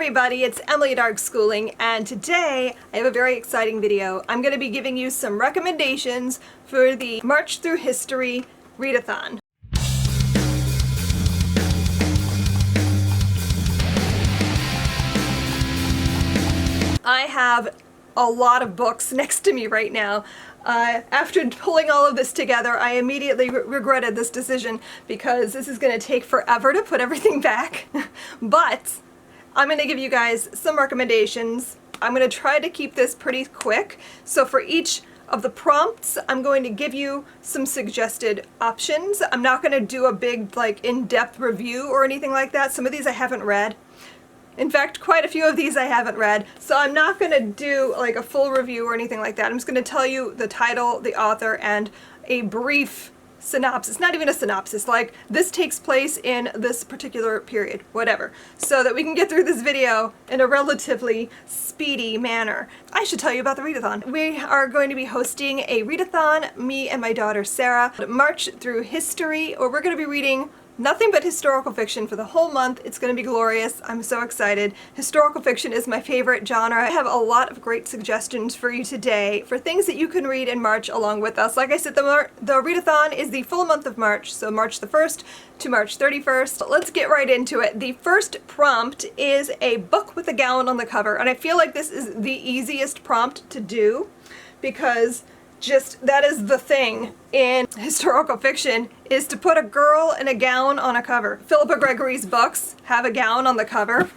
everybody, it's Emily at Arg Schooling, and today I have a very exciting video. I'm going to be giving you some recommendations for the March Through History Readathon. I have a lot of books next to me right now. After pulling all of this together, I immediately regretted this decision because this is going to take forever to put everything back. But I'm going to give you guys some recommendations. I'm going to try to keep this pretty quick. So for each of the prompts, I'm going to give you some suggested options. I'm not going to do a big, in-depth review or anything like that. Some of these I haven't read. In fact, quite a few of these I haven't read, so I'm not going to do a full review or anything like that. I'm just going to tell you the title, the author, and a brief synopsis. Not even a synopsis, this takes place in this particular period, whatever, so that we can get through this video in a relatively speedy manner. I should tell you about the Readathon. We are going to be hosting a Readathon, me and my daughter Sarah, March Through History, or we're going to be reading nothing but historical fiction for the whole month. It's going to be glorious. I'm so excited. Historical fiction is my favorite genre. I have a lot of great suggestions for you today for things that you can read in March along with us. Like I said, the Readathon is the full month of March, so March the 1st to March 31st. Let's get right into it. The first prompt is a book with a gown on the cover, and I feel like this is the easiest prompt to do because that is the thing in historical fiction, is to put a girl in a gown on a cover. Philippa Gregory's books have a gown on the cover.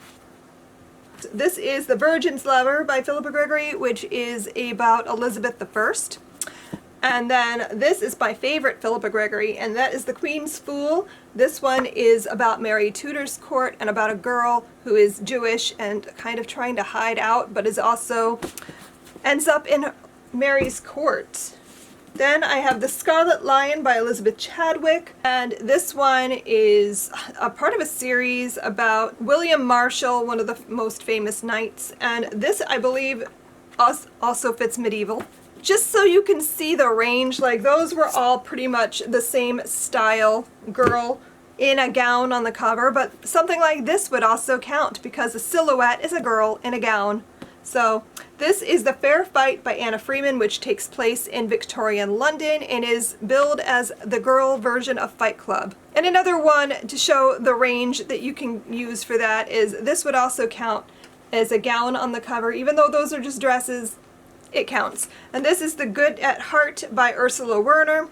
This is The Virgin's Lover by Philippa Gregory, which is about Elizabeth I. And then this is my favorite Philippa Gregory, and that is The Queen's Fool. This one is about Mary Tudor's court and about a girl who is Jewish and kind of trying to hide out, but is also ends up in Mary's court. Then I have The Scarlet Lion by Elizabeth Chadwick, and this one is a part of a series about William Marshall, one of the most famous knights, and this, I believe, also fits medieval. Just so you can see the range, those were all pretty much the same style, girl in a gown on the cover, but something like this would also count because the silhouette is a girl in a gown. So this is The Fair Fight by Anna Freeman, which takes place in Victorian London and is billed as the girl version of Fight Club. And another one to show the range that you can use for that is this would also count as a gown on the cover. Even though those are just dresses, it counts. And this is The Good at Heart by Ursula Werner.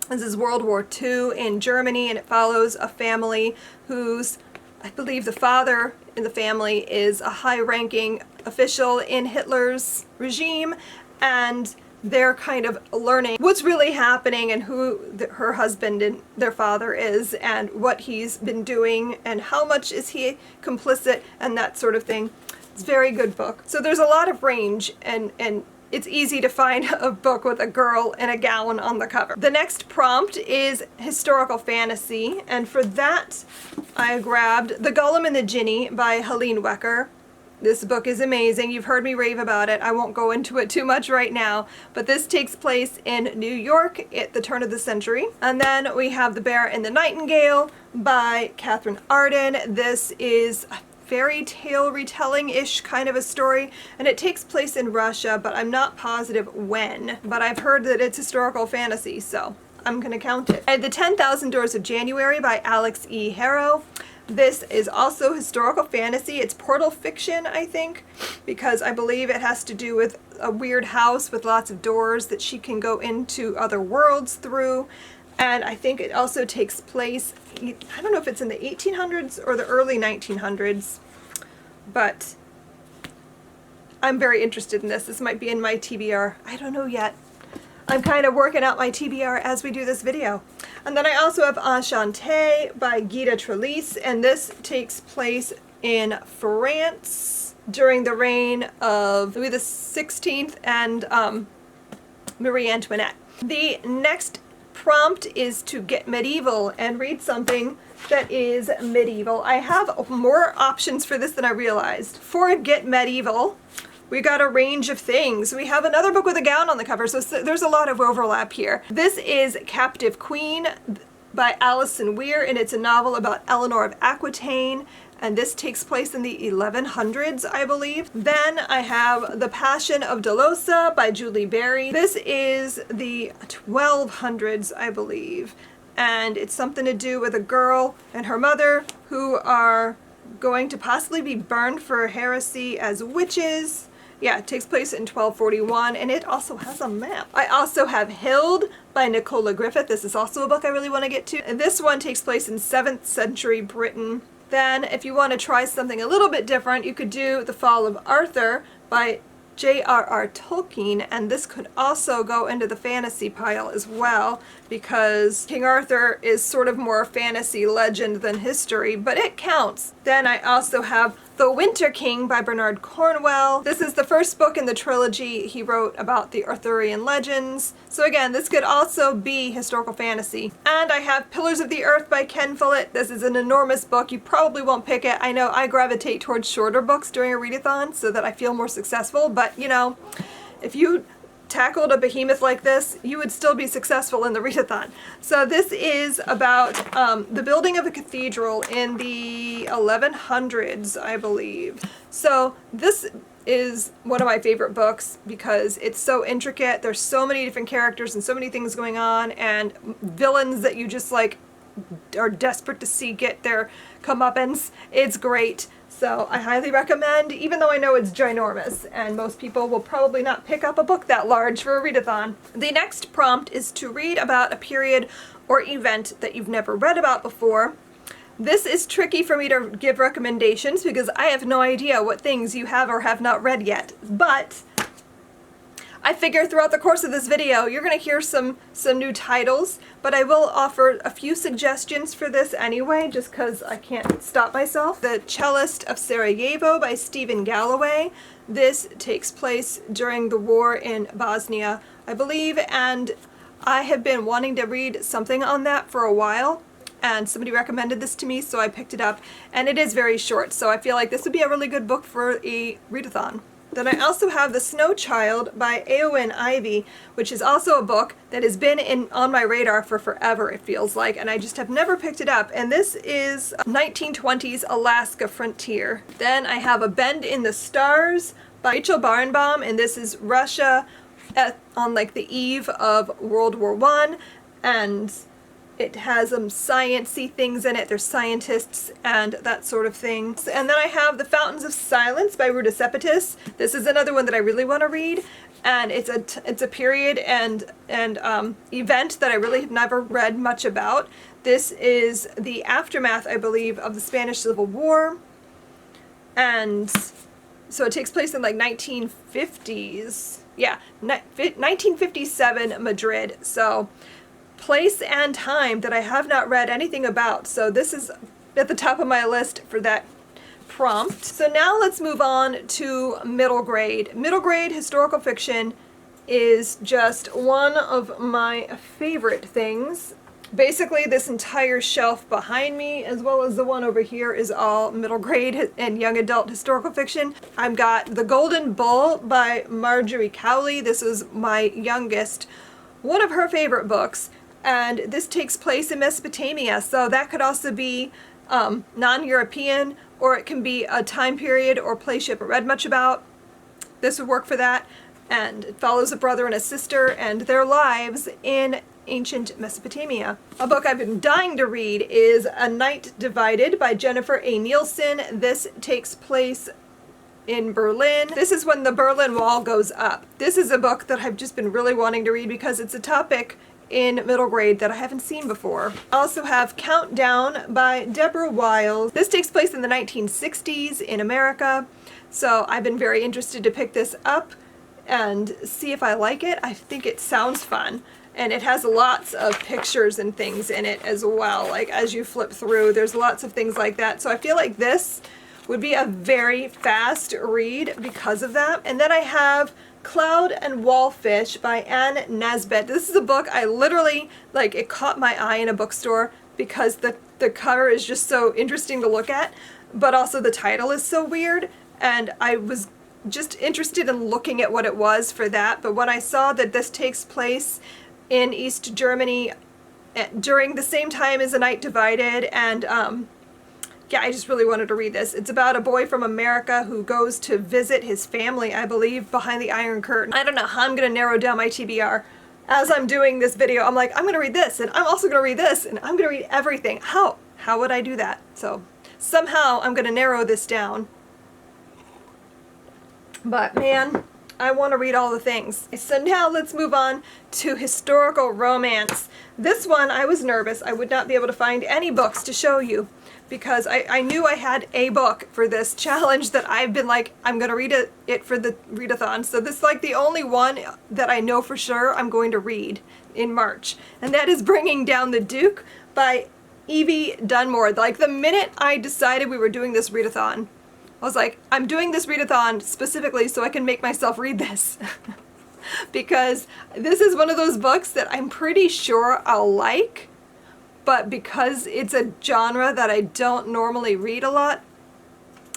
This is World War II in Germany, and it follows a family whose, I believe the father in the family is a high-ranking official in Hitler's regime, and they're kind of learning what's really happening and who her husband and their father is and what he's been doing and how much is he complicit and that sort of thing. It's a very good book. So there's a lot of range, and it's easy to find a book with a girl in a gown on the cover. The next prompt is historical fantasy, and for that I grabbed The Golem and the Jinni by Helene Wecker. This book is amazing. You've heard me rave about it. I won't go into it too much right now, but this takes place in New York at the turn of the century. And then we have The Bear and the Nightingale by Catherine Arden. This is a fairy tale retelling-ish kind of a story, and it takes place in Russia, but I'm not positive when. But I've heard that it's historical fantasy, so I'm gonna count it. And The 10,000 Doors of January by Alex E. Harrow. This is also historical fantasy. It's portal fiction, I think, because I believe it has to do with a weird house with lots of doors that she can go into other worlds through. And I think it also takes place, I don't know if it's in the 1800s or the early 1900s, but I'm very interested in this. This might be in my TBR. I don't know yet. I'm kind of working out my TBR as we do this video. And then I also have Enchantée by Guida Trellis, and this takes place in France during the reign of Louis XVI and Marie Antoinette. The next prompt is to get medieval and read something that is medieval. I have more options for this than I realized. For Get Medieval, we got a range of things. We have another book with a gown on the cover, so there's a lot of overlap here. This is Captive Queen by Alison Weir, and it's a novel about Eleanor of Aquitaine, and this takes place in the 1100s, I believe. Then I have The Passion of Delosa by Julie Berry. This is the 1200s, I believe, and it's something to do with a girl and her mother who are going to possibly be burned for heresy as witches. Yeah, it takes place in 1241, and it also has a map. I also have Hild by Nicola Griffith. This is also a book I really want to get to. And this one takes place in 7th century Britain. Then, if you want to try something a little bit different, you could do The Fall of Arthur by J.R.R. Tolkien, and this could also go into the fantasy pile as well, because King Arthur is sort of more fantasy legend than history, but it counts. Then I also have The Winter King by Bernard Cornwell. This is the first book in the trilogy he wrote about the Arthurian legends. So again, this could also be historical fantasy. And I have Pillars of the Earth by Ken Follett. This is an enormous book. You probably won't pick it. I know I gravitate towards shorter books during a readathon so that I feel more successful, but you know, if you tackled a behemoth like this, you would still be successful in the readathon. So this is about the building of a cathedral in the 1100s, I believe. So this is one of my favorite books because it's so intricate. There's so many different characters and so many things going on, and villains that you just like are desperate to see get their comeuppance. It's great. So I highly recommend, even though I know it's ginormous and most people will probably not pick up a book that large for a readathon. The next prompt is to read about a period or event that you've never read about before. This is tricky for me to give recommendations because I have no idea what things you have or have not read yet, but I figure throughout the course of this video you're going to hear some new titles, but I will offer a few suggestions for this anyway, just because I can't stop myself. The Cellist of Sarajevo by Stephen Galloway. This takes place during the war in Bosnia, I believe, and I have been wanting to read something on that for a while, and somebody recommended this to me, so I picked it up, and it is very short, so I feel like this would be a really good book for a readathon. Then I also have The Snow Child by Eowyn Ivey, which is also a book that has been on my radar for forever, it feels like, and I just have never picked it up. And this is 1920s Alaska frontier. Then I have A Bend in the Stars by Rachel Barenbaum, and this is Russia on like the eve of World War I, and it has some science-y things in it. There's scientists and that sort of thing. And then I have The Fountains of Silence by Readathon. This is another one that I really want to read, and it's a period and event that I really have never read much about. This is the aftermath, I believe, of the Spanish Civil War, and so it takes place in like 1950s. Yeah, 1957 Madrid. So place and time that I have not read anything about, so this is at the top of my list for that prompt. So now let's move on to middle grade. Middle grade historical fiction is just one of my favorite things. Basically, this entire shelf behind me, as well as the one over here, is all middle grade and young adult historical fiction. I've got The Golden Bull by Marjorie Cowley. This is my youngest, one of her favorite books. And this takes place in Mesopotamia, so that could also be non-European, or it can be a time period or place you haven't read much about. This would work for that, and it follows a brother and a sister and their lives in ancient Mesopotamia. A book I've been dying to read is A Night Divided by Jennifer A. Nielsen. This takes place in Berlin. This is when the Berlin Wall goes up. This is a book that I've just been really wanting to read because it's a topic in middle grade that I haven't seen before. I also have Countdown by Deborah Wiles. This takes place in the 1960s in America, so I've been very interested to pick this up and see if I like it. I think it sounds fun, and it has lots of pictures and things in it as well. Like as you flip through, there's lots of things like that, so I feel like this would be a very fast read because of that. And then I have Cloud and Wallfish by Anne Nesbitt. This is a book I literally, like, it caught my eye in a bookstore because the cover is just so interesting to look at, but also the title is so weird, and I was just interested in looking at what it was for that. But when I saw that this takes place in East Germany during the same time as A Night Divided and yeah, I just really wanted to read this. It's about a boy from America who goes to visit his family, I believe, behind the Iron Curtain. I don't know how I'm going to narrow down my TBR. As I'm doing this video, I'm like, I'm going to read this, and I'm also going to read this, and I'm going to read everything. How? How would I do that? So somehow I'm going to narrow this down. But man, I want to read all the things. So now let's move on to historical romance. This one, I was nervous. I would not be able to find any books to show you because I knew I had a book for this challenge that I've been like, I'm going to read it for the Readathon. So this is like the only one that I know for sure I'm going to read in March. And that is Bringing Down the Duke by Evie Dunmore. Like the minute I decided we were doing this Readathon, I was like, I'm doing this Readathon specifically so I can make myself read this. Because this is one of those books that I'm pretty sure I'll like, but because it's a genre that I don't normally read a lot,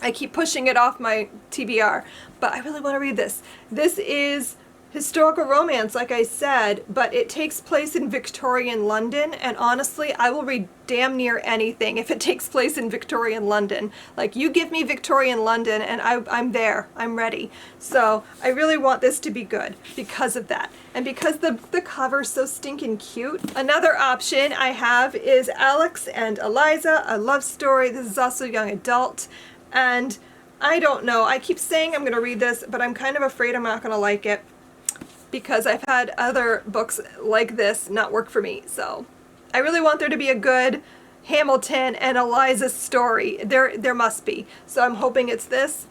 I keep pushing it off my TBR. But I really want to read this. This is historical romance, like I said, but it takes place in Victorian London, and honestly, I will read damn near anything if it takes place in Victorian London. Like, you give me Victorian London, and I'm there. I'm ready. So, I really want this to be good because of that. And because the cover's so stinking cute. Another option I have is Alex and Eliza, a love story. This is also young adult, and I don't know. I keep saying I'm going to read this, but I'm kind of afraid I'm not going to like it, because I've had other books like this not work for me. So I really want there to be a good Hamilton and Eliza story. There must be. So I'm hoping it's this.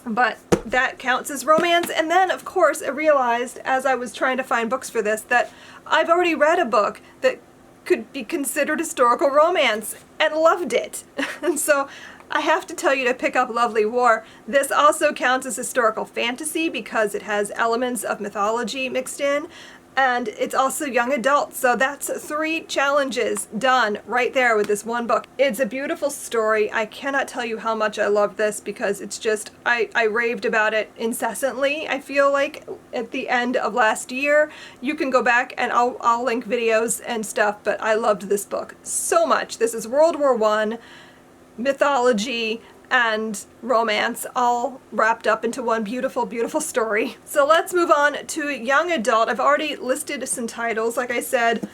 But that counts as romance. And then, of course, I realized as I was trying to find books for this that I've already read a book that could be considered historical romance and loved it. And so I have to tell you to pick up Lovely War. This also counts as historical fantasy because it has elements of mythology mixed in, and it's also young adult. So that's 3 challenges done right there with this one book. It's a beautiful story. I cannot tell you how much I love this because it's just, I raved about it incessantly. I feel like at the end of last year. You can go back and I'll link videos and stuff, but I loved this book so much. This is World War I, mythology, and romance all wrapped up into one beautiful, beautiful story. So let's move on to young adult. I've already listed some titles. Like I said,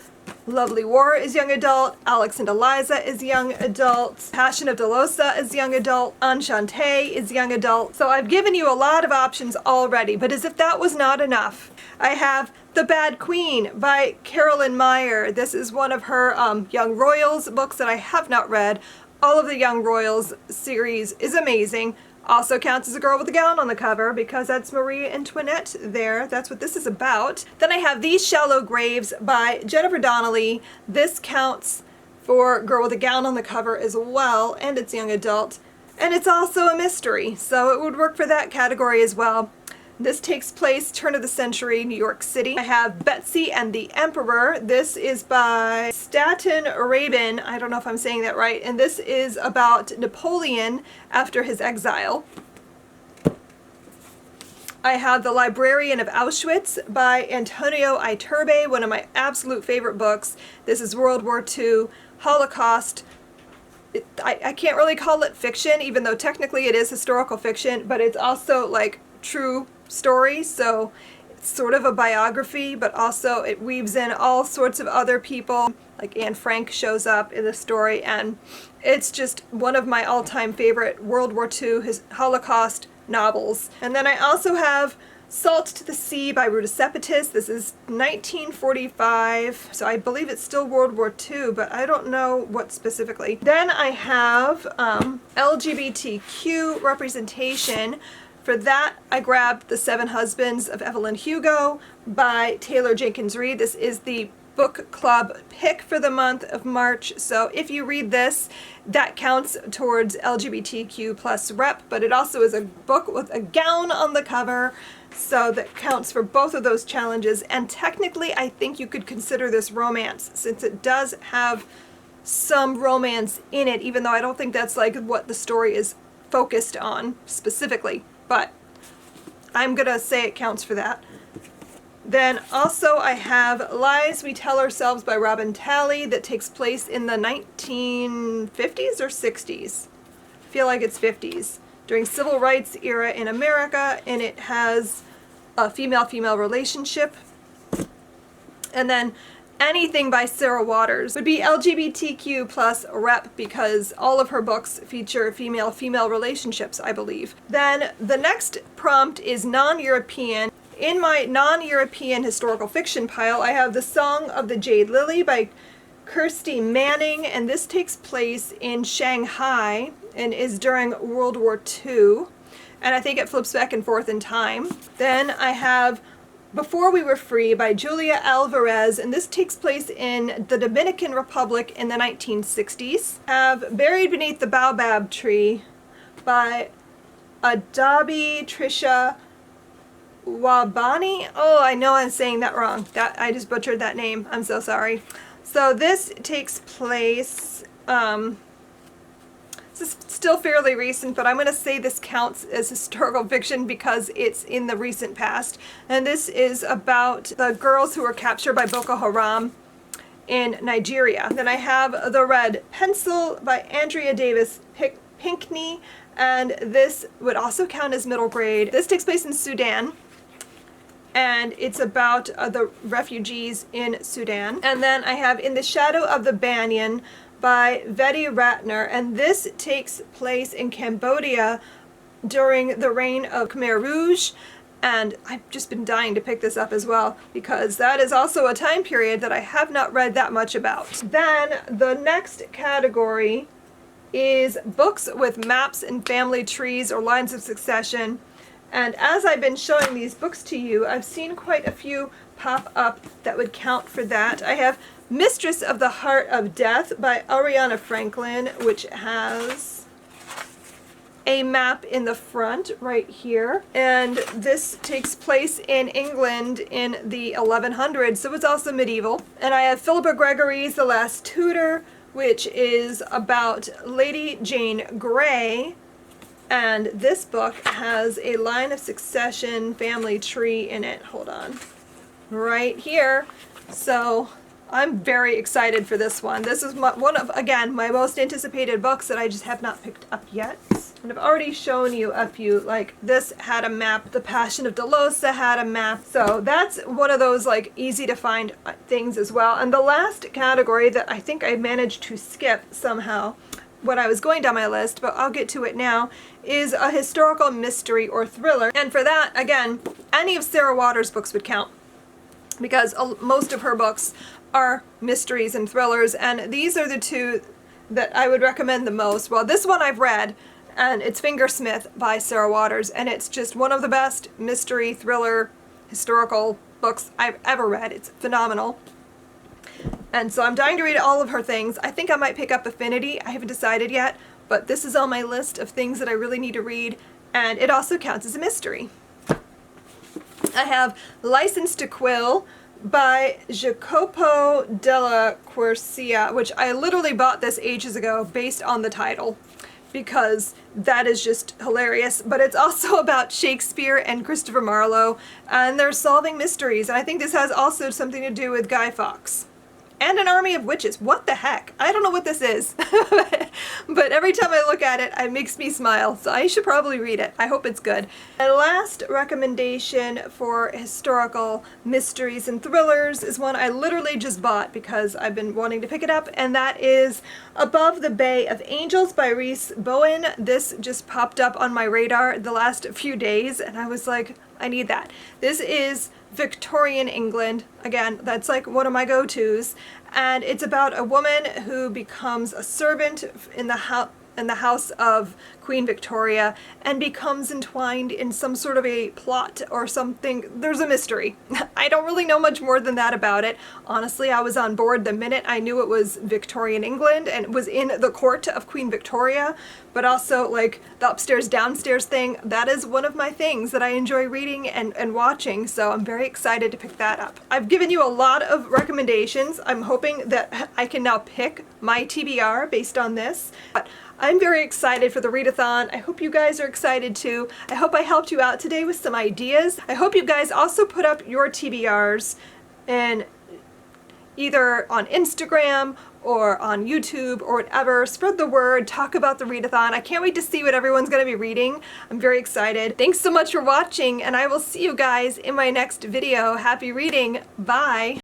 Lovely War is young adult, Alex and Eliza is young adult, Passion of Delosa is young adult, Enchante is young adult. So I've given you a lot of options already, but as if that was not enough, I have The Bad Queen by Carolyn Meyer. This is one of her Young Royals books that I have not read. All of the Young Royals series is amazing. Also counts as a girl with a gown on the cover because that's Marie Antoinette there. That's what this is about. Then I have These Shallow Graves by Jennifer Donnelly. This counts for girl with a gown on the cover as well, and it's young adult. And it's also a mystery, so it would work for that category as well. This takes place turn of the century, New York City. I have Betsy and the Emperor. This is by Staten Rabin. I don't know if I'm saying that right. And this is about Napoleon after his exile. I have The Librarian of Auschwitz by Antonio Iturbe, one of my absolute favorite books. This is World War II, Holocaust. I can't really call it fiction, even though technically it is historical fiction, but it's also like true story, so it's sort of a biography, but also it weaves in all sorts of other people, like Anne Frank shows up in the story, and it's just one of my all-time favorite World War II Holocaust novels. And then I also have Salt to the Sea by Readathon. This is 1945, so I believe it's still World War II, but I don't know what specifically. Then I have LGBTQ representation. For that, I grabbed The Seven Husbands of Evelyn Hugo by Taylor Jenkins Reid. This is the book club pick for the month of March. So if you read this, that counts towards LGBTQ plus rep, but it also is a book with a gown on the cover. So that counts for both of those challenges. And technically, I think you could consider this romance since it does have some romance in it, even though I don't think that's like what the story is focused on specifically. But I'm gonna say it counts for that. Then also I have Lies We Tell Ourselves by Robin Talley that takes place in the 1950s or 60s. I feel like it's 50s. During civil rights era in America, and it has a female-female relationship. And then anything by Sarah Waters would be LGBTQ plus rep, because all of her books feature female-female relationships, I believe. Then the next prompt is non-European. In my non-European historical fiction pile, I have The Song of the Jade Lily by Kirsty Manning, and this takes place in Shanghai and is during World War II. And I think it flips back and forth in time. Then I have Before We Were Free by Julia Alvarez, and this takes place in the Dominican Republic in the 1960s. I have Buried Beneath the Baobab Tree by Adabi Trisha Wabani. Oh, I know I'm saying that wrong. I just butchered that name. I'm so sorry. So this takes place, this is still fairly recent, but I'm going to say this counts as historical fiction because it's in the recent past. And this is about the girls who were captured by Boko Haram in Nigeria. Then I have The Red Pencil by Andrea Davis Pinkney, and this would also count as middle grade. This takes place in Sudan, and it's about the refugees in Sudan. And then I have In the Shadow of the Banyan by Vetty Ratner, and this takes place in Cambodia during the reign of Khmer Rouge, and I've just been dying to pick this up as well because that is also a time period that I have not read that much about. Then the next category is books with maps and family trees or lines of succession. And as I've been showing these books to you, I've seen quite a few pop up that would count for that. I have Mistress of the Heart of Death by Ariana Franklin, which has a map in the front right here. And this takes place in England in the 1100s, so it's also medieval. And I have Philippa Gregory's The Last Tutor, which is about Lady Jane Grey. And this book has a line of succession family tree in it. Hold on. Right here. So I'm very excited for this one. This is one of, again, my most anticipated books that I just have not picked up yet. And I've already shown you a few, like this had a map, The Passion of Delosa had a map. So that's one of those like easy to find things as well. And the last category that I think I managed to skip somehow when I was going down my list, but I'll get to it now, is a historical mystery or thriller. And for that, again, any of Sarah Waters' books would count because most of her books are mysteries and thrillers, and these are the two that I would recommend the most. Well, this one I've read, and it's Fingersmith by Sarah Waters, and it's just one of the best mystery, thriller, historical books I've ever read. It's phenomenal. And so I'm dying to read all of her things. I think I might pick up Affinity. I haven't decided yet, but this is on my list of things that I really need to read, and it also counts as a mystery. I have License to Quill by Jacopo della Quercia, which I literally bought this ages ago based on the title because that is just hilarious. But it's also about Shakespeare and Christopher Marlowe, and they're solving mysteries. And I think this has also something to do with Guy Fawkes. And an army of witches. What the heck? I don't know what this is. But every time I look at it, it makes me smile. So I should probably read it. I hope it's good. My last recommendation for historical mysteries and thrillers is one I literally just bought because I've been wanting to pick it up. And that is Above the Bay of Angels by Rhys Bowen. This just popped up on my radar the last few days. And I was like, I need that. This is Victorian England. Again, that's like one of my go-tos. And it's about a woman who becomes a servant in the house of Queen Victoria and becomes entwined in some sort of a plot or something. There's a mystery. I don't really know much more than that about it. Honestly, I was on board the minute I knew it was Victorian England and it was in the court of Queen Victoria, but also like the upstairs downstairs thing. That is one of my things that I enjoy reading and watching, so I'm very excited to pick that up. I've given you a lot of recommendations. I'm hoping that I can now pick my TBR based on this, but I'm very excited for the Readathon. I hope you guys are excited too. I hope I helped you out today with some ideas. I hope you guys also put up your TBRs and either on Instagram or on YouTube or whatever. Spread the word, talk about the Readathon. I can't wait to see what everyone's going to be reading. I'm very excited. Thanks so much for watching, and I will see you guys in my next video. Happy reading. Bye.